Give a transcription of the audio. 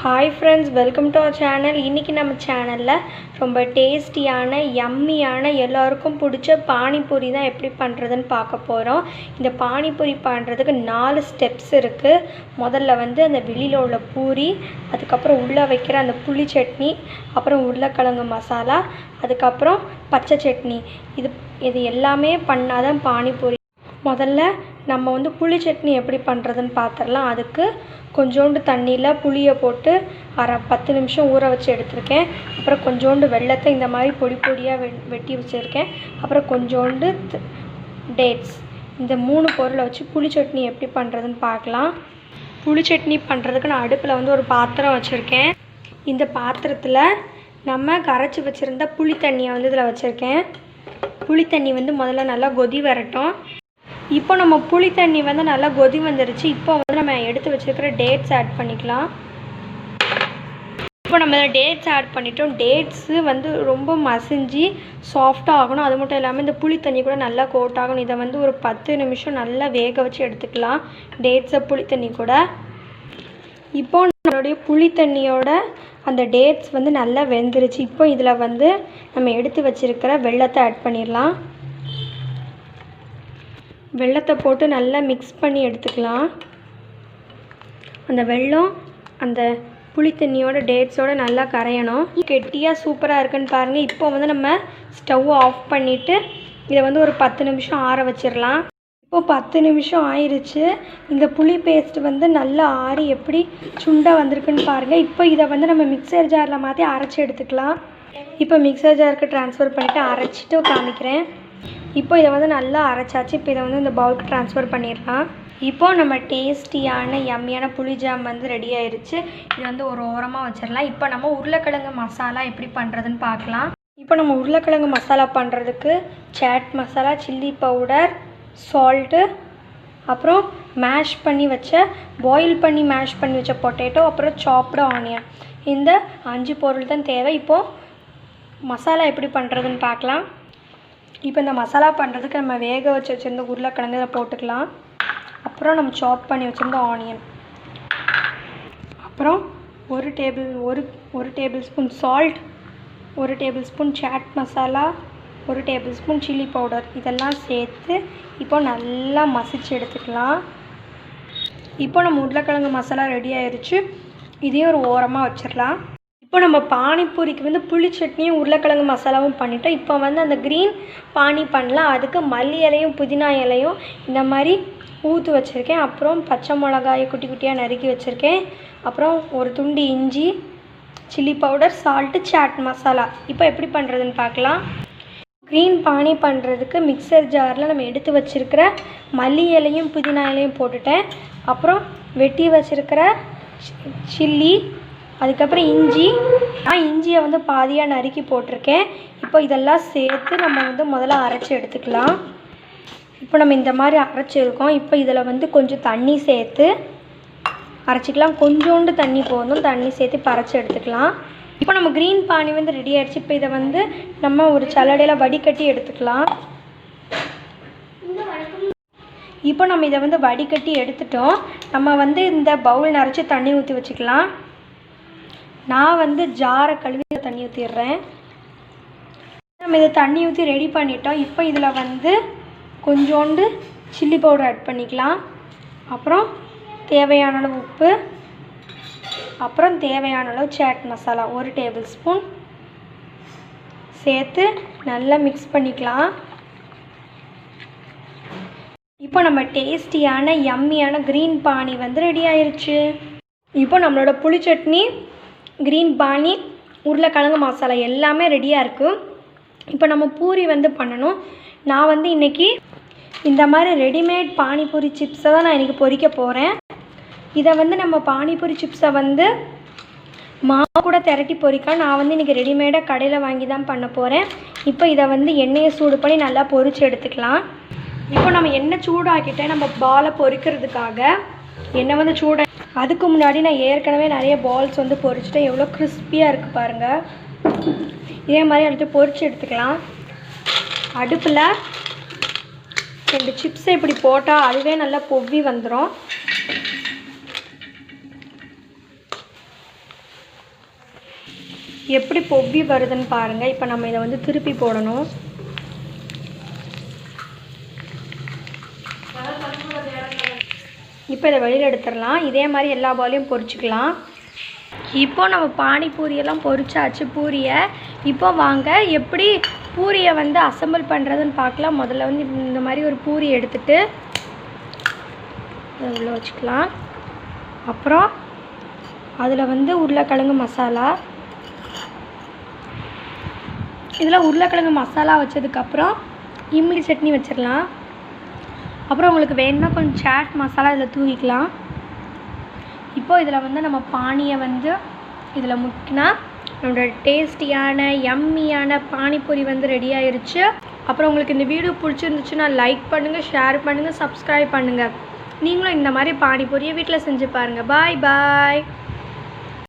Hi friends, welcome to our channel. இன்னைக்கு நம்ம சேனல்ல ரொம்ப டேஸ்டியான யம்மியான எல்லாருக்கும் பிடிச்ச பானி பூரி தான் எப்படி பண்றதுன்னு பார்க்க போறோம். இந்த பானி பூரி பண்றதுக்கு 4 ஸ்டெப்ஸ் இருக்கு. முதல்ல வந்து அந்த வெளியில உள்ள பூரி, அதுக்கு அப்புறம் உள்ள வைக்கிற அந்த புளி சட்னி, அப்புறம் உருளைக்கிழங்கு மசாலா, அதுக்கு அப்புறம் பச்சை சட்னி. இது எல்லாமே பண்ணாதான் பானி பூரி. முதல்ல நம்ம வந்து புளி சட்னி எப்படி பண்ணுறதுன்னு பார்த்துடலாம். அதுக்கு கொஞ்சோண்டு தண்ணியில் புளியை போட்டு 10 நிமிஷம் ஊற வச்சு எடுத்திருக்கேன். அப்புறம் கொஞ்சோண்டு வெல்லத்தை இந்த மாதிரி பொடி பொடியாக வெட்டி வச்சுருக்கேன். அப்புறம் கொஞ்சோண்டு டேட்ஸ். இந்த 3 பொருளை வச்சு புளி சட்னி எப்படி பண்ணுறதுன்னு பார்க்கலாம். புளி சட்னி பண்ணுறதுக்கு நான் அடுப்பில் வந்து ஒரு பாத்திரம் வச்சுருக்கேன். இந்த பாத்திரத்தில் நம்ம கரைச்சி வச்சுருந்த புளி தண்ணியை வந்து இதில் வச்சுருக்கேன். புளி தண்ணி வந்து முதல்ல நல்லா கொதி வரட்டும். இப்போ நம்ம புளி தண்ணி வந்து நல்லா கொதி வந்துருச்சு. இப்போ வந்து நம்ம எடுத்து வச்சுருக்கிற டேட்ஸ் ஆட் பண்ணிக்கலாம். இப்போ நம்ம டேட்ஸ் ஆட் பண்ணிட்டோம். டேட்ஸு வந்து ரொம்ப மசிஞ்சு சாஃப்டாக ஆகணும். அது மட்டும் இல்லாமல் இந்த புளி தண்ணி கூட நல்லா கோட் ஆகணும். இதை வந்து ஒரு 10 நிமிஷம் நல்லா வேக வச்சு எடுத்துக்கலாம், டேட்ஸை புளி தண்ணி கூட. இப்போ நம்மளுடைய புளி தண்ணியோட அந்த டேட்ஸ் வந்து நல்லா வெந்துருச்சு. இப்போ இதில் வந்து நம்ம எடுத்து வச்சுருக்கிற வெல்லத்தை ஆட் பண்ணிடலாம். வெல்லத்தை போட்டு நல்லா மிக்ஸ் பண்ணி எடுத்துக்கலாம். அந்த வெல்லம் அந்த புளி தண்ணியோட டேட்ஸோடு நல்லா கரையணும். கெட்டியாக சூப்பராக இருக்குன்னு பாருங்கள். இப்போ வந்து நம்ம ஸ்டவ்வை ஆஃப் பண்ணிவிட்டு இதை வந்து ஒரு 10 நிமிஷம் ஆற வச்சிடலாம். இப்போது 10 நிமிஷம் ஆயிடுச்சு. இந்த புளி பேஸ்ட் வந்து நல்லா ஆறி எப்படி சுண்டை வந்திருக்குன்னு பாருங்கள். இப்போ இதை வந்து நம்ம மிக்சர் ஜாரில் மாற்றி அரைச்சி எடுத்துக்கலாம். இப்போ மிக்சர் ஜாருக்கு ட்ரான்ஸ்ஃபர் பண்ணிவிட்டு அரைச்சிட்டு காமிக்கிறேன். இப்போ இதை வந்து நல்லா அரைச்சாச்சு. இப்போ இதை வந்து இந்த பவுலுக்கு ட்ரான்ஸ்ஃபர் பண்ணிடலாம். இப்போது நம்ம டேஸ்டியான யம்மியான புளி ஜாம் வந்து ரெடி ஆயிடுச்சு. இது வந்து ஒரு ஓரமாக வச்சிடலாம். இப்போ நம்ம உருளைக்கிழங்கு மசாலா எப்படி பண்ணுறதுன்னு பார்க்கலாம். இப்போ நம்ம உருளைக்கிழங்கு மசாலா பண்ணுறதுக்கு chaat masala, chilli powder, salt, அப்புறம் பாயில் பண்ணி மேஷ் பண்ணி வச்ச பொட்டேட்டோ, அப்புறம் சாப்டு ஆனியன், இந்த 5 பொருள் தான் தேவை. இப்போது மசாலா எப்படி பண்ணுறதுன்னு பார்க்கலாம். இப்போ இந்த மசாலா பண்ணுறதுக்கு நம்ம வேக வச்சு வச்சுருந்த உருளைக்கிழங்கு இதை போட்டுக்கலாம். அப்புறம் நம்ம சாப் பண்ணி வச்சுருந்த ஆனியன், அப்புறம் ஒரு tablespoon salt, 1 tablespoon chaat masala, 1 tablespoon chilli powder, இதெல்லாம் சேர்த்து இப்போ நல்லா மசிச்சு எடுத்துக்கலாம். இப்போ நம்ம உருளைக்கிழங்கு மசாலா ரெடி ஆயிடுச்சு. இதையும் ஒரு ஓரமாக வச்சிடலாம். இப்போ நம்ம பானிபூரிக்கு வந்து புளி சட்னியும் உருளைக்கிழங்கு மசாலாவும் பண்ணிட்டோம். இப்போ வந்து அந்த க்ரீன் பானி பண்ணலாம். அதுக்கு மல்லி இலையும் புதினா இலையும் இந்த மாதிரி ஊற்று வச்சுருக்கேன். அப்புறம் பச்சை மிளகாயை குட்டி குட்டியாக நறுக்கி வச்சுருக்கேன். அப்புறம் ஒரு துண்டு இஞ்சி, chilli powder, salt, chaat masala. இப்போ எப்படி பண்ணுறதுன்னு பார்க்கலாம். க்ரீன் பானி பண்ணுறதுக்கு மிக்சர் ஜாரில் நம்ம எடுத்து வச்சுருக்கிற மல்லி இலையும் புதினா இலையும் போட்டுட்டேன். அப்புறம் வெட்டி வச்சுருக்கிற சில்லி, அதுக்கப்புறம் இஞ்சியை வந்து பாதியாக நறுக்கி போட்டிருக்கேன். இப்போ இதெல்லாம் சேர்த்து நம்ம வந்து முதல்ல அரைச்சி எடுத்துக்கலாம். இப்போ நம்ம இந்த மாதிரி அரைச்சிருக்கோம். இப்போ இதில் வந்து கொஞ்சம் தண்ணி சேர்த்து அரைச்சிக்கலாம். கொஞ்சோண்டு தண்ணி போதும். தண்ணி சேர்த்து இப்போ அரைச்சி எடுத்துக்கலாம். இப்போ நம்ம க்ரீன் பானி வந்து ரெடி ஆகிடுச்சு. இப்போ இதை வந்து நம்ம ஒரு சல்லடையில் வடிகட்டி எடுத்துக்கலாம். இப்போ நம்ம இதை வந்து வடிகட்டி எடுத்துட்டோம். நம்ம வந்து இந்த பவுல் நிறச்சி தண்ணி ஊற்றி வச்சுக்கலாம். நான் வந்து ஜாரை கழுவி தண்ணி ஊற்றிடுறேன். நம்ம இதை தண்ணி ஊற்றி ரெடி பண்ணிட்டோம். இப்போ இதில் வந்து கொஞ்சோண்டு சில்லி பவுடர் ஆட் பண்ணிக்கலாம். அப்புறம் தேவையான அளவு உப்பு, அப்புறம் தேவையான அளவு சாட் மசாலா 1 டேபிள் ஸ்பூன் சேர்த்து நல்லா மிக்ஸ் பண்ணிக்கலாம். இப்போ நம்ம டேஸ்டியான யம்மியான க்ரீன் பானி வந்து ரெடி ஆயிடுச்சு. இப்போ நம்மளோட புளி சட்னி, க்ரீன் பானி, உருளைக்கிழங்கு மசாலா எல்லாமே ரெடியாக இருக்குது. இப்போ நம்ம பூரி வந்து பண்ணணும். நான் வந்து இன்றைக்கி இந்த மாதிரி ரெடிமேட் பானிபூரி சிப்ஸை தான் நான் இன்றைக்கி பொரிக்க போகிறேன். இதை வந்து நம்ம பானிபூரி சிப்ஸை வந்து மாவு கூட திரட்டி பொரிக்கலாம். நான் வந்து இன்றைக்கி ரெடிமேடாக கடையில் வாங்கி தான் பண்ண போகிறேன். இப்போ இதை வந்து எண்ணெயை சூடு பண்ணி நல்லா பொரித்து எடுத்துக்கலாம். இப்போ நம்ம எண்ணெய் சூடாக்கிட்டேன். நம்ம பாலை பொரிக்கிறதுக்காக எண்ணெய் வந்து அதுக்கு முன்னாடி நான் ஏற்கனவே நிறைய பால்ஸ் வந்து பொரிச்சிட்டேன். எவ்வளோ கிறிஸ்பியாக இருக்குது பாருங்கள். இதே மாதிரி அடுத்து பொரித்து எடுத்துக்கலாம். அடுப்பில் 2 சிப்ஸை இப்படி போட்டால் அதுவே நல்லா பொவ்வி வந்துடும். எப்படி பொவ்வி வருதுன்னு பாருங்கள். இப்போ நம்ம இதை வந்து திருப்பி போடணும். இப்போ இதை வெளியில் எடுத்துடலாம். இதே மாதிரி எல்லா பாலையும் பொரிச்சுக்கலாம். இப்போ நம்ம பானிபூரியெல்லாம் பொரிச்சாச்சு பூரியை. இப்போ வாங்க எப்படி பூரியை வந்து அசம்பிள் பண்ணுறதுன்னு பார்க்கலாம். முதல்ல வந்து இந்த மாதிரி ஒரு பூரி எடுத்துகிட்டு அதை உள்ளே வச்சுக்கலாம். அப்புறம் அதில் வந்து உருளைக்கிழங்கு மசாலா, இதில் உருளைக்கிழங்கு மசாலா வச்சதுக்கப்புறம் இம்லி சட்னி வச்சிடலாம். அப்புறம் உங்களுக்கு வேணும்னா கொஞ்சம் சாட் மசாலா இதில் தூவிக்கலாம். இப்போது இதில் வந்து நம்ம பானியை வந்து இதில் முக்கினா நம்மளோட டேஸ்டியான யம்மியான பானிபூரி வந்து ரெடி ஆயிடுச்சு. அப்புறம் உங்களுக்கு இந்த வீடியோ பிடிச்சிருந்துச்சுன்னா லைக் பண்ணுங்கள், ஷேர் பண்ணுங்கள், சப்ஸ்கிரைப் பண்ணுங்கள். நீங்களும் இந்த மாதிரி பானிபூரியை வீட்டில் செஞ்சு பாருங்கள். பாய் பாய்.